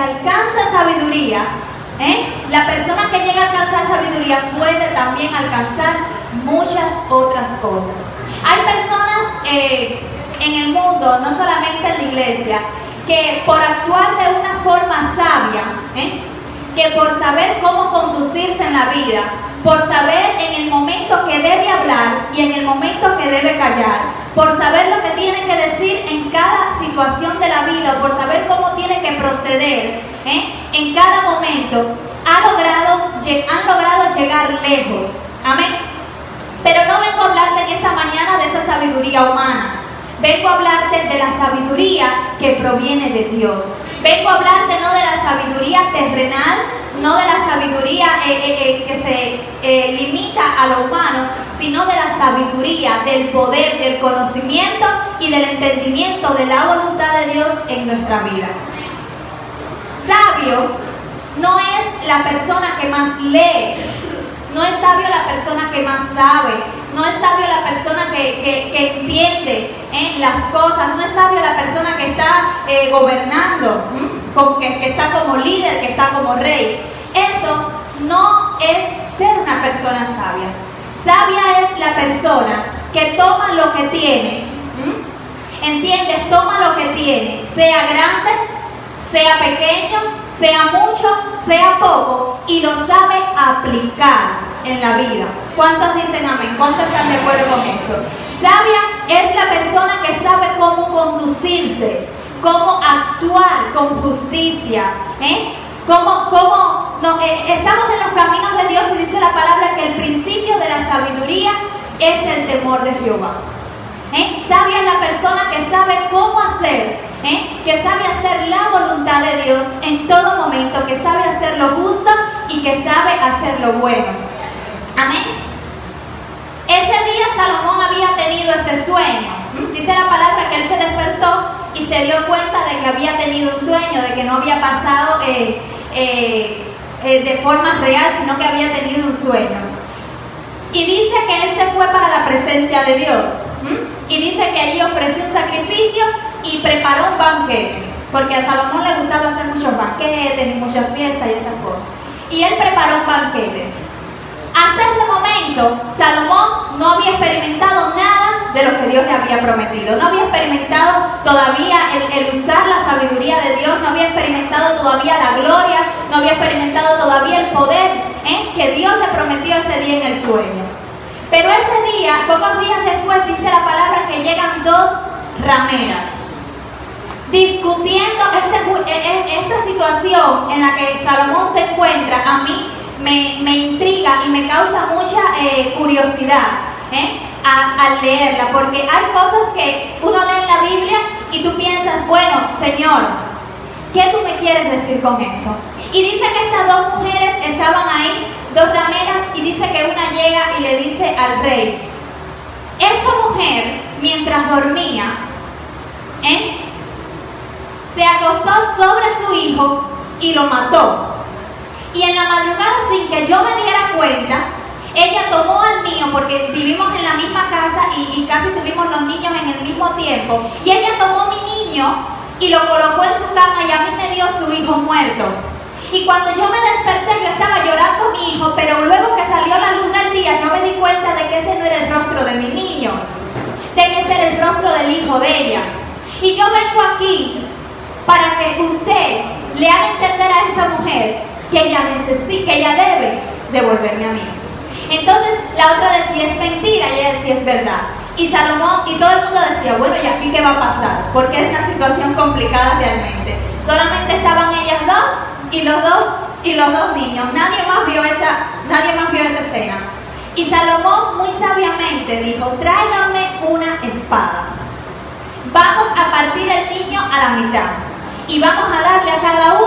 alcanza sabiduría, la persona que llega a alcanzar sabiduría puede también alcanzar muchas otras cosas. Hay personas en el mundo, no solamente en la iglesia, que por actuar de una forma sabia, que por saber cómo conducirse en la vida, por saber en el momento que debe hablar y en el momento que debe callar, por saber lo que tiene que decir en cada situación de la vida, por saber cómo tiene que proceder en cada momento, han logrado llegar lejos. Amén. Pero no vengo a hablarte en esta mañana de esa sabiduría humana. Vengo a hablarte de la sabiduría que proviene de Dios. Vengo a hablarte no de la sabiduría terrenal, no de la sabiduría que se limita a lo humano, sino de la sabiduría, del poder, del conocimiento y del entendimiento de la voluntad de Dios en nuestra vida. Sabio no es la persona que más lee, no es sabio la persona que más sabe, no es sabio la persona que entiende las cosas, no es sabio la persona que está gobernando, que está como líder, que está como rey. Eso no es ser una persona sabia. Sabia es la persona que toma lo que tiene, ¿entiendes? Toma lo que tiene, sea grande, sea pequeño, sea mucho, sea poco, y lo sabe aplicar en la vida. ¿Cuántos dicen amén? ¿Cuántos están de acuerdo con esto? Sabia es la persona que sabe cómo conducirse, cómo actuar con justicia, estamos en los caminos de Dios y dice la palabra que el principio de la sabiduría es el temor de Jehová. Sabia es la persona que sabe cómo hacer, que sabe hacer la voluntad de Dios en todo momento, que sabe hacer lo justo y que sabe hacer lo bueno. Amén. Ese día Salomón había tenido ese sueño. Dice la palabra que él se despertó y se dio cuenta de que había tenido un sueño, de que no había pasado de forma real, sino que había tenido un sueño. Y dice que él se fue para la presencia de Dios. Y dice que allí ofreció un sacrificio y preparó un banquete, porque a Salomón le gustaba hacer muchos banquetes y muchas fiestas y esas cosas. Y él preparó un banquete. Hasta ese momento, Salomón no había experimentado nada de lo que Dios le había prometido. No había experimentado todavía el usar la sabiduría de Dios, no había experimentado todavía la gloria, no había experimentado todavía el poder que Dios le prometió ese día en el sueño. Pero ese día, pocos días después, dice la palabra que llegan dos rameras discutiendo esta situación en la que Salomón se encuentra. A mí me intriga y me causa mucha curiosidad al leerla, porque hay cosas que uno lee en la Biblia y tú piensas, bueno, Señor, ¿qué tú me quieres decir con esto? Y dice que estas dos mujeres estaban ahí, dos rameras, y dice que una llega y le dice al rey, esta mujer, mientras dormía, se acostó sobre su hijo y lo mató. Y en la madrugada, sin que yo me diera cuenta, ella tomó al mío, porque vivimos en la misma casa y casi tuvimos los niños en el mismo tiempo, y ella tomó mi niño y lo colocó en su cama y a mí me dio su hijo muerto. Y cuando yo me desperté, yo estaba llorando a mi hijo, pero luego que salió la luz del día, yo me di cuenta de que ese no era el rostro de mi niño, de que ese era el rostro del hijo de ella. Y yo vengo aquí para que usted le haga entender a esta mujer que ella necesita, que ella debe devolverme a mí. Entonces la otra decía es mentira y ella decía es verdad. Y Salomón y todo el mundo decía, bueno, ¿y aquí qué va a pasar? Porque es una situación complicada realmente. Solamente estaban ellas dos y los dos niños. Nadie más vio esa escena. Y Salomón muy sabiamente dijo, tráiganme una espada. Vamos a partir el niño a la mitad y vamos a darle a cada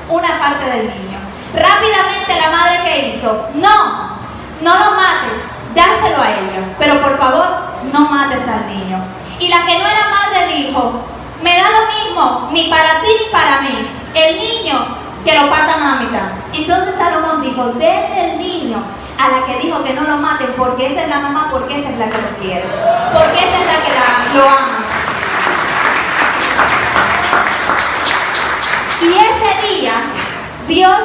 una parte del niño. Rápidamente la madre, ¿qué hizo? No lo mates, dáselo a ella, pero por favor no mates al niño. Y la que no era madre dijo, me da lo mismo, ni para ti ni para mí, el niño que lo partan a la mitad. Entonces Salomón dijo, denle el niño a la que dijo que no lo maten, porque esa es la mamá, porque esa es la que lo quiere, porque esa es la que lo ama. Y ese Dios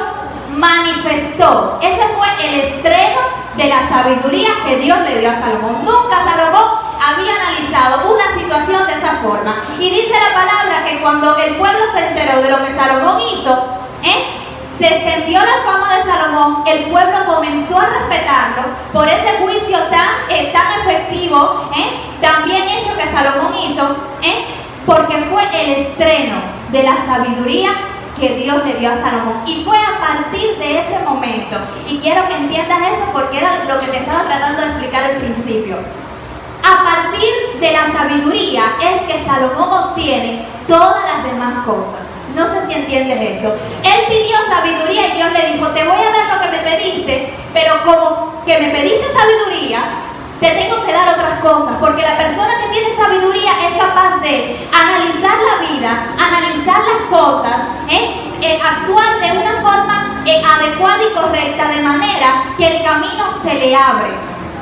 manifestó. Ese fue el estreno de la sabiduría que Dios le dio a Salomón. Nunca Salomón había analizado una situación de esa forma. Y dice la palabra que cuando el pueblo se enteró de lo que Salomón hizo, se extendió la fama de Salomón, el pueblo comenzó a respetarlo por ese juicio tan efectivo, tan bien hecho que Salomón hizo, porque fue el estreno de la sabiduría que Dios le dio a Salomón. Y fue a partir de ese momento, y quiero que entiendas esto porque era lo que te estaba tratando de explicar al principio. A partir de la sabiduría es que Salomón obtiene todas las demás cosas. No sé si entiendes esto. Él pidió sabiduría y Dios le dijo, te voy a dar lo que me pediste, pero como que me pediste sabiduría, te tengo que dar otras cosas, porque la persona que tiene sabiduría es capaz de analizar la vida, analizar las cosas, actuar de una forma adecuada y correcta, de manera que el camino se le abre.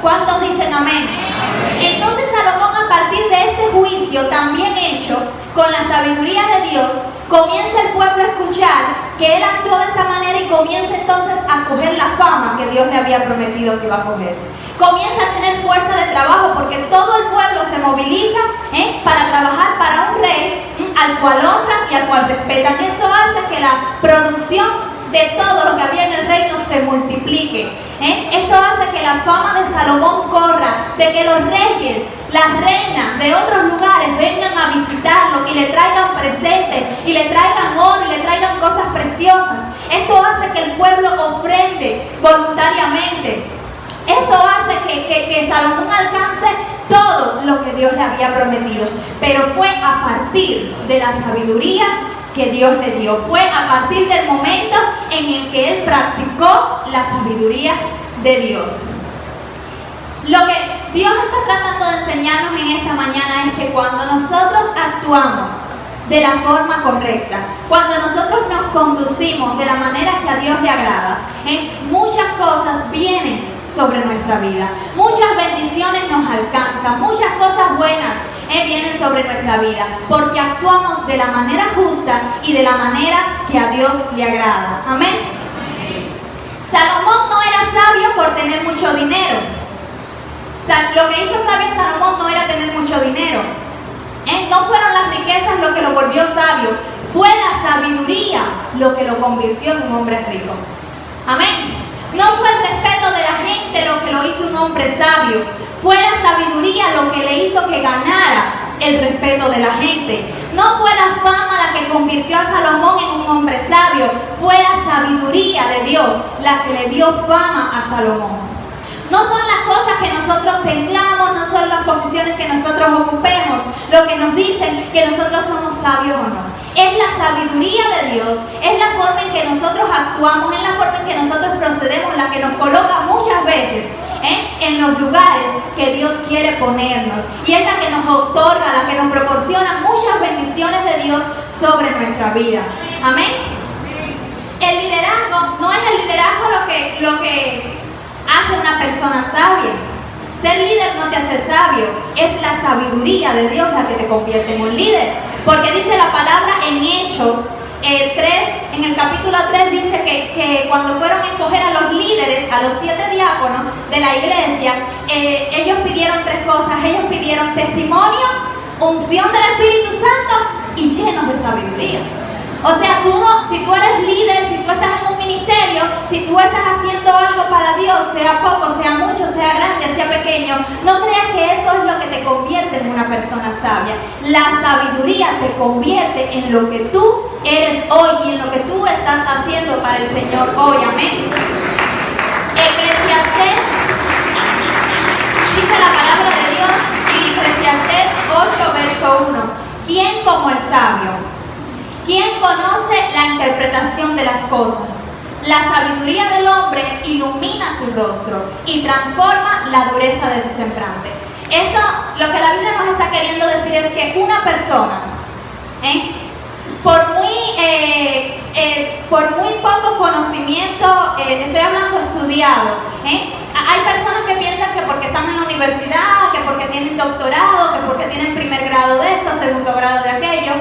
¿Cuántos dicen amén? Entonces Salomón, a partir de este juicio tan bien hecho, con la sabiduría de Dios, comienza el pueblo a escuchar que él actuó de esta manera y comienza entonces a coger la fama que Dios le había prometido que iba a coger. Comienza a tener fuerza de trabajo porque todo el pueblo se moviliza para trabajar para un rey al cual honran y al cual respetan. Y esto hace que la producción de todo lo que había en el reino se multiplique. Esto hace que la fama de Salomón corra, de que los reyes, las reinas de otros lugares vengan a visitarlo y le traigan presentes, y le traigan oro, y le traigan cosas preciosas. Esto hace que el pueblo ofrende voluntariamente. Esto hace que Salomón alcance todo lo que Dios le había prometido. Pero fue a partir de la sabiduría que Dios le dio. Fue a partir del momento en el que él practicó la sabiduría de Dios. Lo que Dios está tratando de enseñarnos en esta mañana es que cuando nosotros actuamos de la forma correcta, cuando nosotros nos conducimos de la manera que a Dios le agrada, muchas cosas vienen sobre nuestra vida, muchas bendiciones nos alcanzan, muchas cosas buenas vienen sobre nuestra vida, porque actuamos de la manera justa y de la manera que a Dios le agrada. Amén. Salomón no era sabio por tener mucho dinero. Lo que hizo sabio Salomón no era tener mucho dinero. No fueron las riquezas lo que lo volvió sabio, fue la sabiduría lo que lo convirtió en un hombre rico. Amén. No fue el respeto de la gente lo que lo hizo un hombre sabio, fue la sabiduría lo que le hizo que ganara el respeto de la gente. No fue la fama la que convirtió a Salomón en un hombre sabio, fue la sabiduría de Dios la que le dio fama a Salomón. No son las cosas que nosotros tengamos, no son las posiciones que nosotros ocupemos lo que nos dicen que nosotros somos sabios o no. Es la sabiduría de Dios, es la forma en que nosotros actuamos, es la forma en que nosotros procedemos, la que nos coloca muchas veces en los lugares que Dios quiere ponernos. Y es la que nos otorga, la que nos proporciona muchas bendiciones de Dios sobre nuestra vida. Amén. El liderazgo no es el liderazgo lo que hace una persona sabia. Ser líder no te hace sabio, es la sabiduría de Dios la que te convierte en un líder. Porque dice la palabra en Hechos 3, en el capítulo 3 dice que cuando fueron a escoger a los líderes, a los 7 diáconos de la iglesia, ellos pidieron 3 cosas. Ellos pidieron testimonio, unción del Espíritu Santo y llenos de sabiduría. O sea, si tú eres líder, si tú estás en un ministerio, si tú estás haciendo algo para Dios, sea poco, sea mucho, sea grande, sea pequeño, no creas que eso es lo que te convierte en una persona sabia. La sabiduría te convierte en lo que tú eres hoy y en lo que tú estás haciendo para el Señor hoy. Amén. Eclesiastés, dice la palabra de Dios en Eclesiastés 8, verso 1. ¿Quién como el sabio? ¿Quién conoce la interpretación de las cosas? La sabiduría del hombre ilumina su rostro y transforma la dureza de su semblante. Esto, lo que la Biblia nos está queriendo decir es que una persona, por muy poco conocimiento, estoy hablando estudiado, hay personas que piensan que porque están en la universidad, que porque tienen doctorado, que porque tienen primer grado de esto, segundo grado de aquello,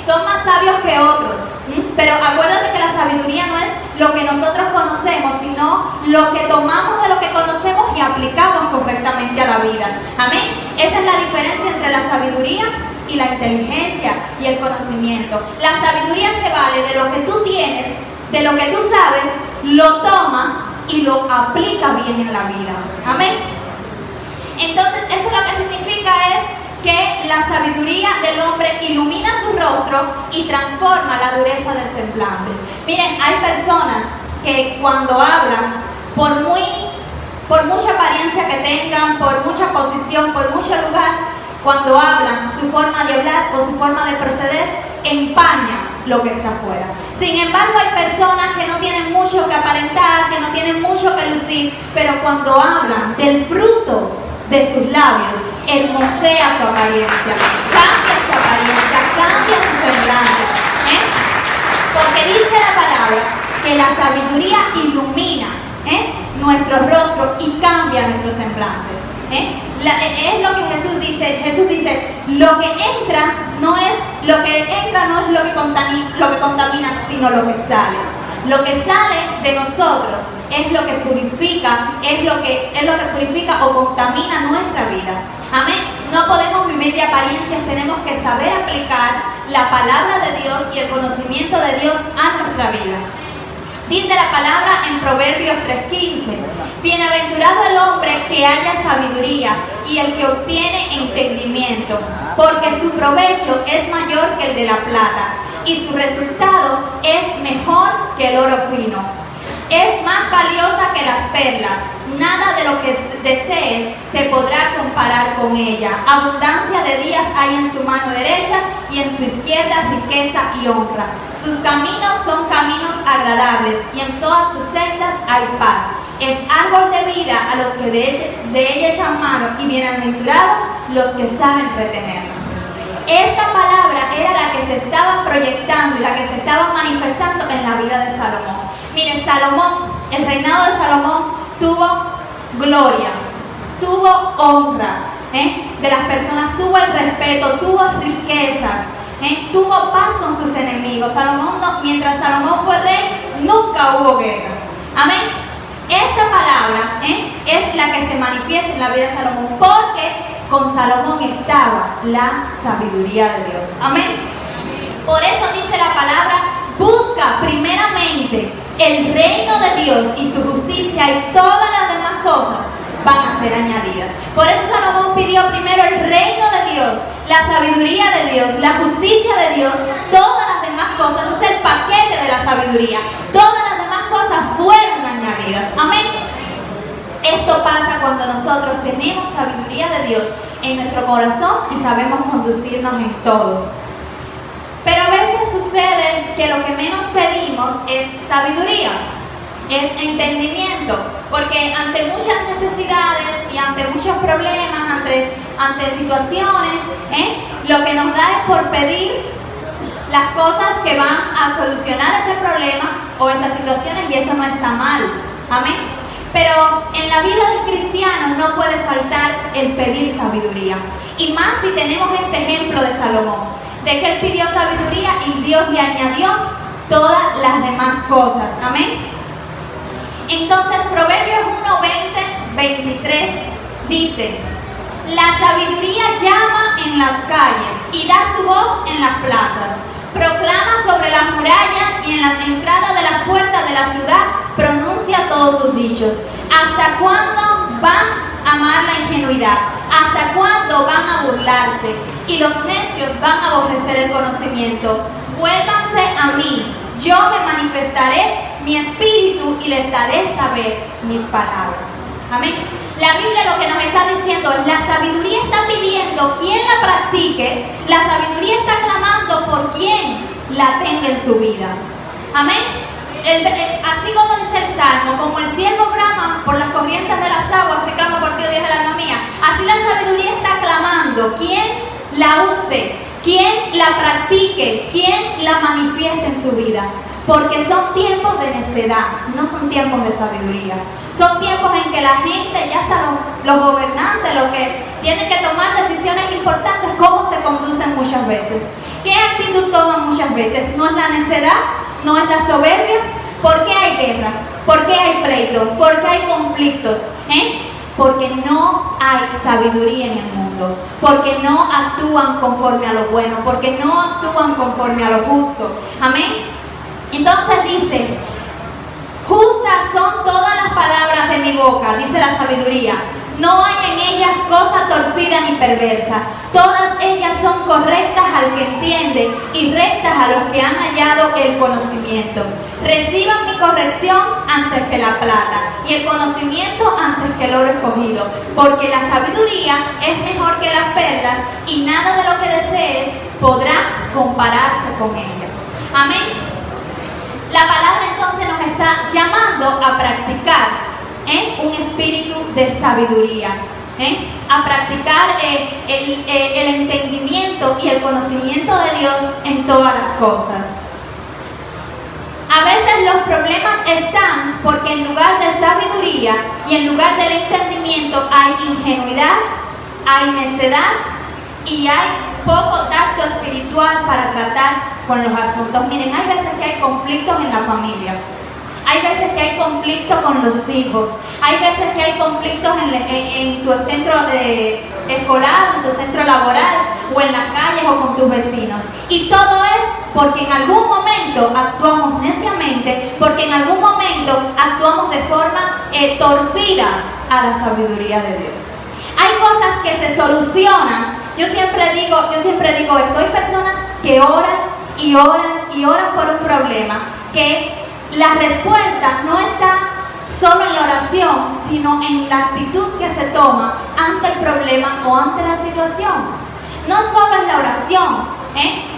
son más sabios que otros. Pero acuérdate que la sabiduría no es lo que nosotros conocemos, sino lo que tomamos de lo que conocemos y aplicamos correctamente a la vida. Amén. Esa es la diferencia entre la sabiduría y la inteligencia y el conocimiento. La sabiduría se vale de lo que tú tienes, de lo que tú sabes, lo toma y lo aplica bien en la vida. Amén. Entonces, esto lo que significa es que la sabiduría del hombre ilumina su rostro y transforma la dureza del semblante. Miren, hay personas que cuando hablan, por mucha apariencia que tengan, por mucha posición, por mucho lugar, cuando hablan, su forma de hablar o su forma de proceder empaña lo que está afuera. Sin embargo, hay personas que no tienen mucho que aparentar, que no tienen mucho que lucir, pero cuando hablan del fruto de sus labios, hermosea su apariencia, cambia su semblante. Porque dice la palabra que la sabiduría ilumina nuestro rostro y cambia nuestro semblante. Es lo que Jesús dice. Jesús dice, lo que entra no es lo que contamina, sino lo que sale. Lo que sale de nosotros es lo que purifica, es lo que purifica o contamina nuestra vida. Amén. No podemos vivir de apariencias, tenemos que saber aplicar la palabra de Dios y el conocimiento de Dios a nuestra vida. Dice la palabra en Proverbios 3:15, bienaventurado el hombre que haya sabiduría y el que obtiene entendimiento, porque su provecho es mayor que el de la plata y su resultado es mejor que el oro fino. Es más valiosa que las perlas, nada de lo que desees se podrá comparar con ella. Abundancia de días hay en su mano derecha y en su izquierda riqueza y honra. Sus caminos son caminos agradables y en todas sus sendas hay paz. Es árbol de vida a los que de ella echan mano y bienaventurados los que saben retenerla. Esta palabra era la que se estaba proyectando y la que se estaba manifestando en la vida de Salomón. Miren, Salomón, el reinado de Salomón tuvo gloria, tuvo honra de las personas, tuvo el respeto, tuvo riquezas, tuvo paz con sus enemigos. Mientras Salomón fue rey, nunca hubo guerra. Amén. Esta palabra es la que se manifiesta en la vida de Salomón, porque con Salomón estaba la sabiduría de Dios. Amén. Por eso dice la palabra, busca primeramente el reino de Dios y su justicia y todas las demás cosas van a ser añadidas. Por eso Salomón pidió primero el reino de Dios, la sabiduría de Dios, la justicia de Dios, todas las demás cosas. Eso es el paquete de la sabiduría. Todas las demás cosas fueron añadidas. Amén. Esto pasa cuando nosotros tenemos sabiduría de Dios en nuestro corazón y sabemos conducirnos en todo. Pero a veces sucede que lo que menos pedimos es sabiduría, es entendimiento, porque ante muchas necesidades y ante muchos problemas, ante situaciones, lo que nos da es por pedir las cosas que van a solucionar ese problema o esas situaciones, y eso no está mal. Amén. Pero en la vida del cristiano no puede faltar el pedir sabiduría, y más si tenemos este ejemplo de Salomón, de que él pidió sabiduría y Dios le añadió todas las demás cosas. Amén. Entonces Proverbios 1:20-23 dice, la sabiduría llama en las calles y da su voz en las plazas, proclama sobre las murallas y en las entradas de las puertas de la ciudad pronuncia todos sus dichos. ¿Hasta cuándo van a amar la ingenuidad? ¿Hasta cuándo van a burlarse? Y los necios van a aborrecer el conocimiento. Vuélvanse a mí, yo me manifestaré mi espíritu y les daré saber mis palabras. Amén. La Biblia lo que nos está diciendo es, la sabiduría está pidiendo quien la practique, la sabiduría está clamando por quien la tenga en su vida. Amén. Así como dice el Salmo, como el siervo brama por las corrientes de las aguas, se clama por ti, oh Dios del alma mía. Así la sabiduría está clamando quien la use, quien la practique, quien la manifieste en su vida. Porque son tiempos de necedad, no son tiempos de sabiduría. Son tiempos en que la gente, ya hasta los gobernantes, los que tienen que tomar decisiones importantes, cómo se conducen muchas veces. ¿Qué actitud toman muchas veces? No es la necedad, no es la soberbia, ¿Por qué hay guerra? ¿Por qué hay pleitos? ¿Por qué hay conflictos? Porque no hay sabiduría en el mundo, porque no actúan conforme a lo bueno, porque no actúan conforme a lo justo. Amén. Entonces dice, justas son todas las palabras de mi boca, dice la sabiduría. No hay en ellas cosa torcida ni perversa. Todas ellas son correctas al que entiende y rectas a los que han hallado el conocimiento. Reciban mi corrección antes que la plata y el conocimiento antes que el oro escogido. Porque la sabiduría es mejor que las perlas y nada de lo que desees podrá compararse con ella. Amén. La palabra entonces nos está llamando a practicar un espíritu de sabiduría, a practicar el entendimiento y el conocimiento de Dios en todas las cosas. A veces los problemas están porque en lugar de sabiduría y en lugar del entendimiento hay ingenuidad, hay necedad y hay poco tacto espiritual para tratar con los asuntos. Miren, hay veces que hay conflictos en la familia. Hay veces que hay conflicto con los hijos, hay veces que hay conflictos en tu centro escolar, en tu centro laboral, o en las calles o con tus vecinos. Y todo es porque en algún momento actuamos neciamente, porque en algún momento actuamos de forma torcida a la sabiduría de Dios. Hay cosas que se solucionan. Yo siempre digo esto, hay personas que oran y oran y oran por un problema, que la respuesta no está solo en la oración, sino en la actitud que se toma ante el problema o ante la situación. No solo es la oración,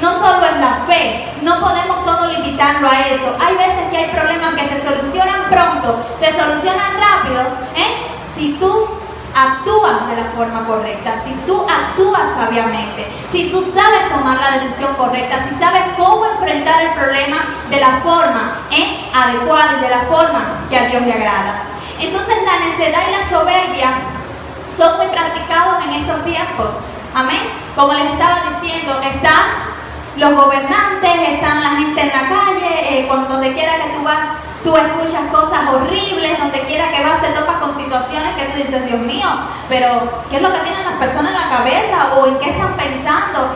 no solo es la fe, no podemos todo limitarlo a eso. Hay veces que hay problemas que se solucionan pronto, se solucionan rápido, si tú actúas de la forma correcta, si tú actúas sabiamente, si tú sabes tomar la decisión correcta, si sabes cómo enfrentar el problema de la forma adecuada y de la forma que a Dios le agrada. Entonces la necedad y la soberbia son muy practicados en estos tiempos. Amén. Como les estaba diciendo, están los gobernantes, están la gente en la calle, donde quiera que tú vas, tú escuchas cosas horribles, donde quiera que vas te topas con situaciones que tú dices, Dios mío, pero ¿qué es lo que tienen las personas en la cabeza? ¿O en qué están pensando?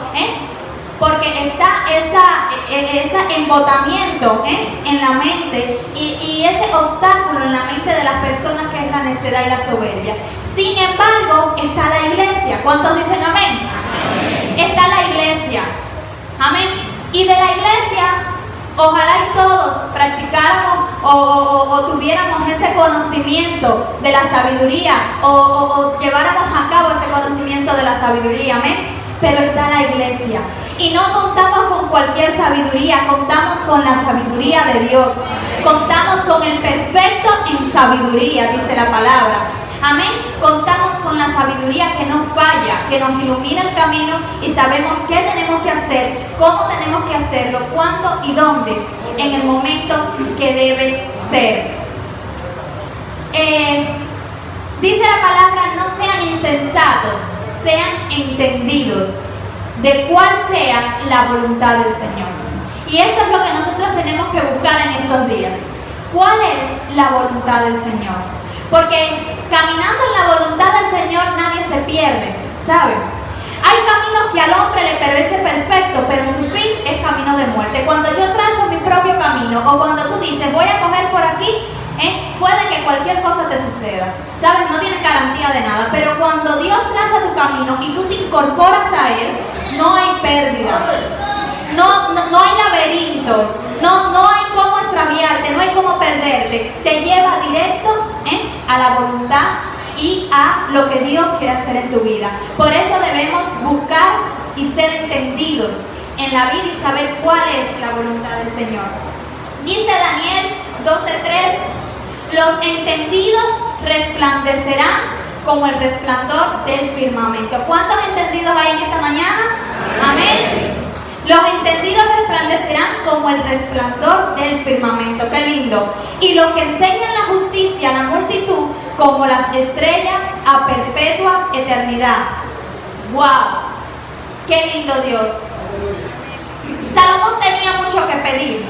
Porque está ese embotamiento en la mente y ese obstáculo en la mente de las personas que es la necedad y la soberbia. Sin embargo, está la iglesia. ¿Cuántos dicen amén? Amén. Está la iglesia. Amén. Y de la iglesia, ojalá y todos practicáramos o tuviéramos ese conocimiento de la sabiduría o lleváramos a cabo ese conocimiento de la sabiduría. Amén. Pero está la iglesia. Y no contamos con cualquier sabiduría, contamos con la sabiduría de Dios. Contamos con el perfecto en sabiduría, dice la palabra. Amén. Contamos con la sabiduría que no falla, que nos ilumina el camino y sabemos qué tenemos que hacer, cómo tenemos que hacerlo, cuándo y dónde, en el momento que debe ser. Dice la palabra, no sean insensatos, sean entendidos de cuál sea la voluntad del Señor. Y esto es lo que nosotros tenemos que buscar en estos días. ¿Cuál es la voluntad del Señor? Porque caminando en la voluntad del Señor nadie se pierde, ¿saben? Hay caminos que al hombre le parece perfecto, pero su fin es camino de muerte. Cuando yo trazo mi propio camino, o cuando tú dices, voy a coger por aquí, puede que cualquier cosa te suceda, ¿sabes? No tienes garantía de nada, pero cuando Dios traza tu camino y tú te incorporas a Él, no hay pérdida, no hay laberintos, no hay cómo extraviarte, no hay cómo perderte. Te lleva directo a la voluntad y a lo que Dios quiere hacer en tu vida. Por eso debemos buscar y ser entendidos en la vida y saber cuál es la voluntad del Señor. Dice Daniel 12:3, los entendidos resplandecerán como el resplandor del firmamento. ¿Cuántos entendidos hay en esta mañana? Amén. Los entendidos resplandecerán como el resplandor del firmamento. ¡Qué lindo! Y los que enseñan la justicia a la multitud como las estrellas a perpetua eternidad. ¡Wow! ¡Qué lindo Dios! Salomón tenía mucho que pedir.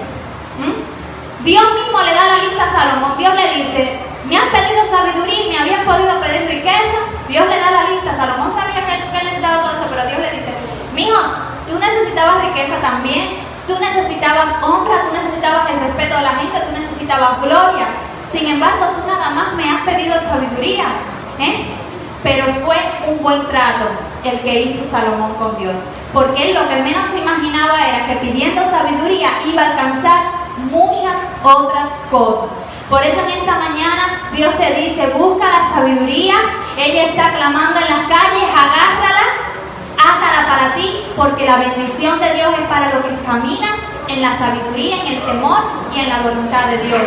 Dios mismo le da la lista a Salomón. Dios le dice, me has pedido sabiduría y me habías podido pedir riqueza. Dios le da la lista. Salomón sabía que él necesitaba todo eso, pero Dios le dice, mijo, tú necesitabas riqueza también, tú necesitabas honra, tú necesitabas el respeto de la gente, tú necesitabas gloria. Sin embargo, tú nada más me has pedido sabiduría, Pero fue un buen trato el que hizo Salomón con Dios, porque él lo que menos se imaginaba era que pidiendo sabiduría iba a alcanzar muchas otras cosas. Por eso en esta mañana Dios te dice, busca la sabiduría. Ella está clamando en las calles, agárrala, hátala para ti, porque la bendición de Dios es para los que caminan en la sabiduría, en el temor y en la voluntad de Dios.